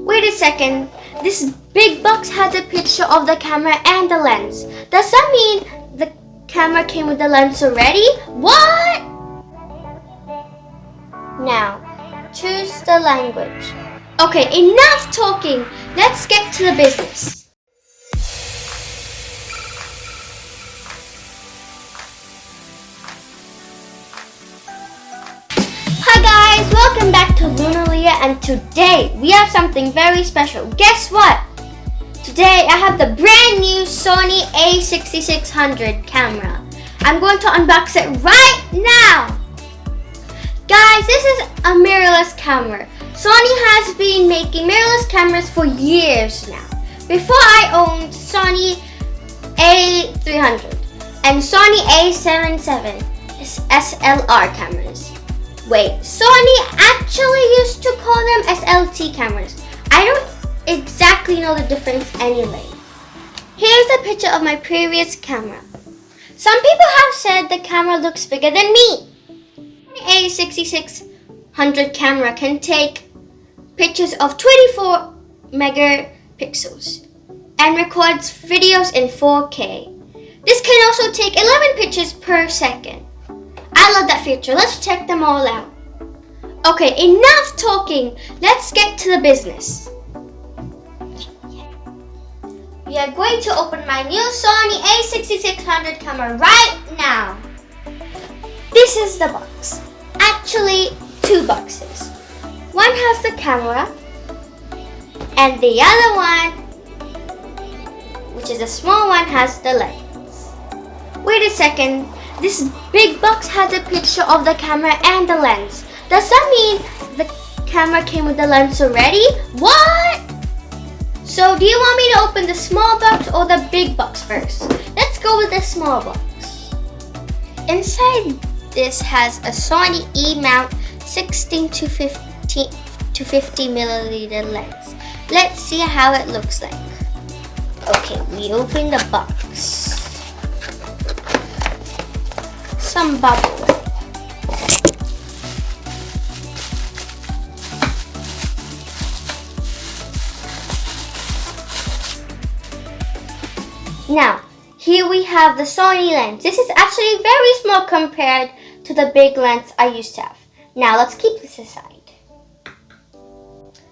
Wait a second, this big box has a picture of the camera and the lens. Does that mean the camera came with the lens already? What? Now, choose the language. Okay, enough talking. Let's get to the business. Hi guys, welcome back to Lunalia, and today we have something very special. Guess what? Today I have the brand new Sony A6600 camera. I'm going to unbox it right now. Guys, this is a mirrorless camera. Sony has been making mirrorless cameras for years now. Before I owned Sony A300 and Sony A77 SLR cameras. Wait, Sony actually used to call them SLT cameras. I don't exactly know the difference anyway. Here's a picture of my previous camera. Some people have said the camera looks bigger than me. The A6600 camera can take pictures of 24 megapixels and records videos in 4K. This can also take 11 pictures per second. I love that feature. Let's check them all out. Okay, enough talking. Let's get to the business. We are going to open my new Sony A6600 camera right now. This is the box. Actually, two boxes. One has the camera and the other one, which is a small one, has the lens. Wait a second. This big box has a picture of the camera and the lens. Does that mean the camera came with the lens already? What? So do you want me to open the small box or the big box first? Let's go with the small box. Inside this has a Sony E mount 16 to 50 milliliter lens. Let's see how it looks like. Okay, we open the box. Some bubble. Now, here we have the Sony lens. This is actually very small compared to the big lens I used to have. Now, let's keep this aside.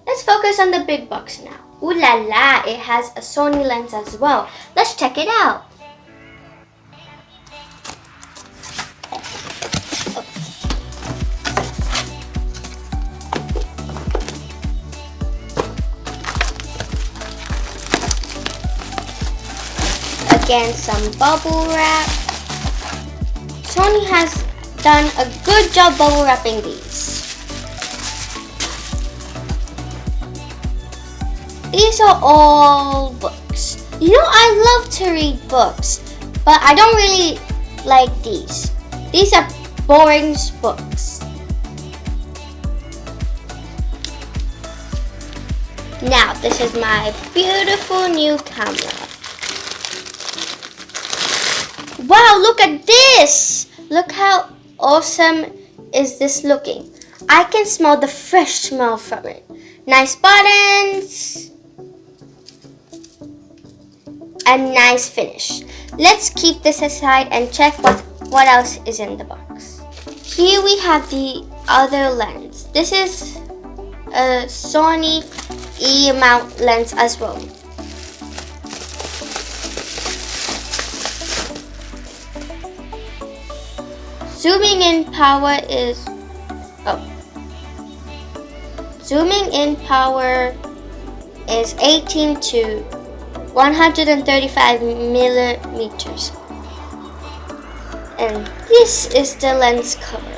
Let's focus on the big box now. Ooh la la, it has a Sony lens as well. Let's check it out. Again, some bubble wrap. Sony has done a good job bubble wrapping these. These are all books. You know, I love to read books, but I don't really like these. These are boring books. Now, this is my beautiful new camera. Wow, look at this! Look how awesome is this looking. I can smell the fresh smell from it. Nice buttons and nice finish. Let's keep this aside and check what else is in the box. Here we have the other lens. This is a Sony E mount lens as well. Zooming in power is 18 to 135 millimeters. And this is the lens cover.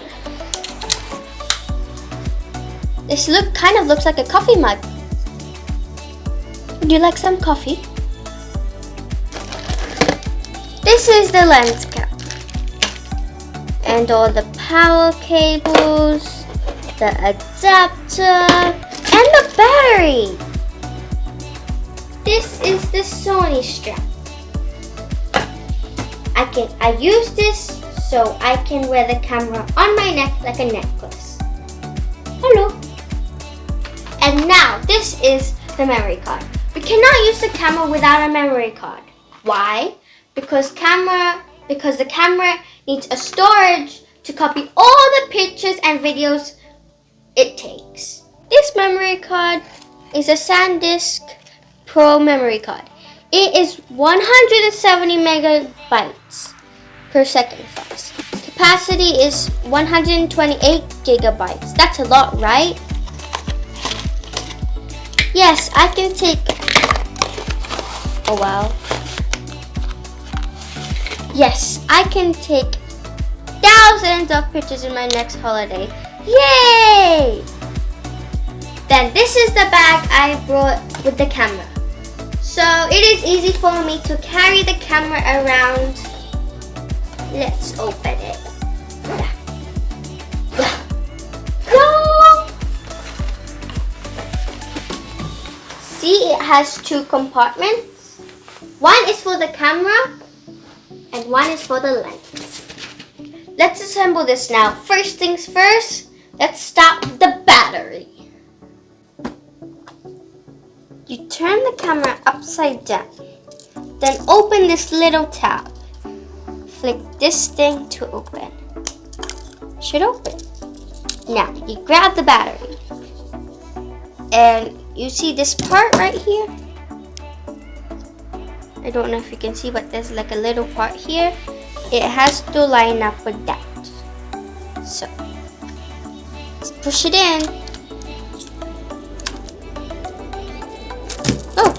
This kind of looks like a coffee mug. Would you like some coffee? This is the lens cap. And all the power cables, the adapter, and the battery. This is the Sony strap. I use this so I can wear the camera on my neck like a necklace. Hello. And now this is the memory card. We cannot use the camera without a memory card. Why? Because the camera needs a storage to copy all the pictures and videos it takes. This memory card is a Sandisk Pro memory card. It is 170 megabytes per second fast. Capacity is 128 gigabytes. That's a lot, right? Yes, I can take... Oh wow. Yes, I can take thousands of pictures in my next holiday. Yay! Then this is the bag I brought with the camera. So it is easy for me to carry the camera around. Let's open it. No! See, it has two compartments. One is for the camera and one is for the lens. Let's assemble this now. First things first, let's start the battery. You turn the camera upside down. Then open this little tab. Flick this thing to open. Should open. Now you grab the battery. And you see this part right here? I don't know if you can see, but there's like a little part here. It has to line up with that. So let's push it in. Oh,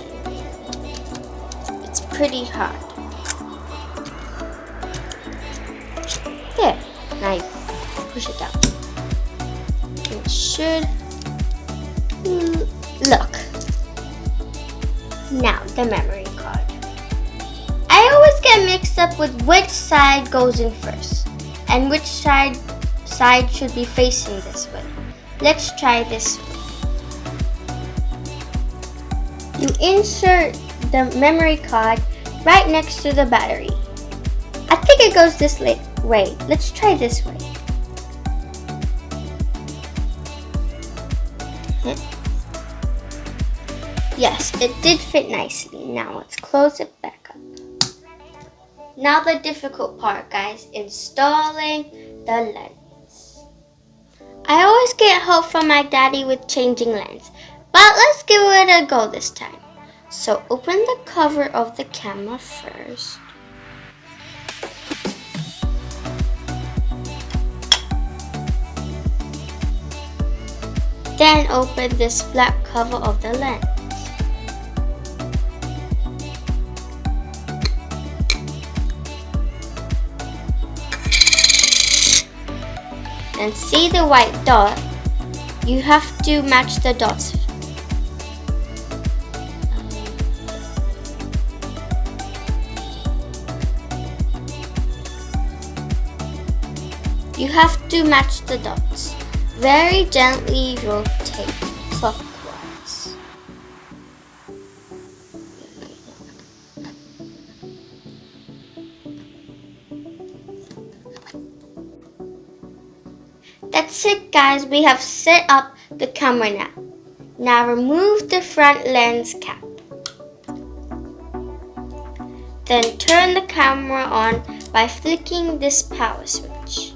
it's pretty hard. There, now you push it down. It should look. Now the memory card. I always get mixed up with which side goes in first and which side should be facing this way. Let's try this way. You insert the memory card right next to the battery. I think it goes this way. Let's try this way. Yes, it did fit nicely. Now let's close it back up. Now the difficult part, guys, installing the lens. I always get help from my daddy with changing lens, but let's give it a go this time. So open the cover of the camera first. Then open this black cover of the lens. And see the white dot? You have to match the dots. You have to match the dots. Very gently rotate clockwise. That's it, guys. We have set up the camera now. Now remove the front lens cap. Then turn the camera on by flicking this power switch.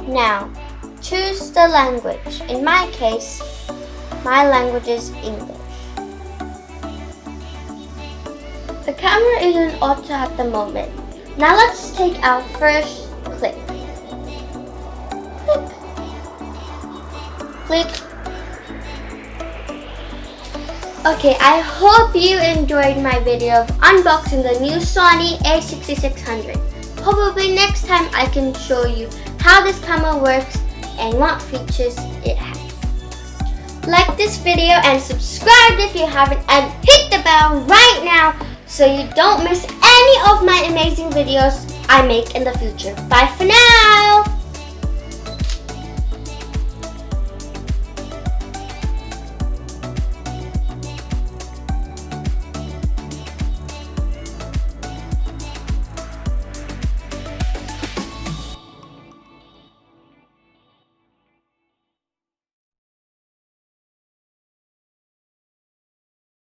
Now, choose the language. In my case, my language is English. The camera is in auto at the moment. Now let's take our first clip. Click. Click. Okay, I hope you enjoyed my video of unboxing the new Sony A6600. Probably next time I can show you how this camera works and what features it has. Like this video and subscribe if you haven't, and hit the bell right now so you don't miss any of my amazing videos I make in the future. Bye for now!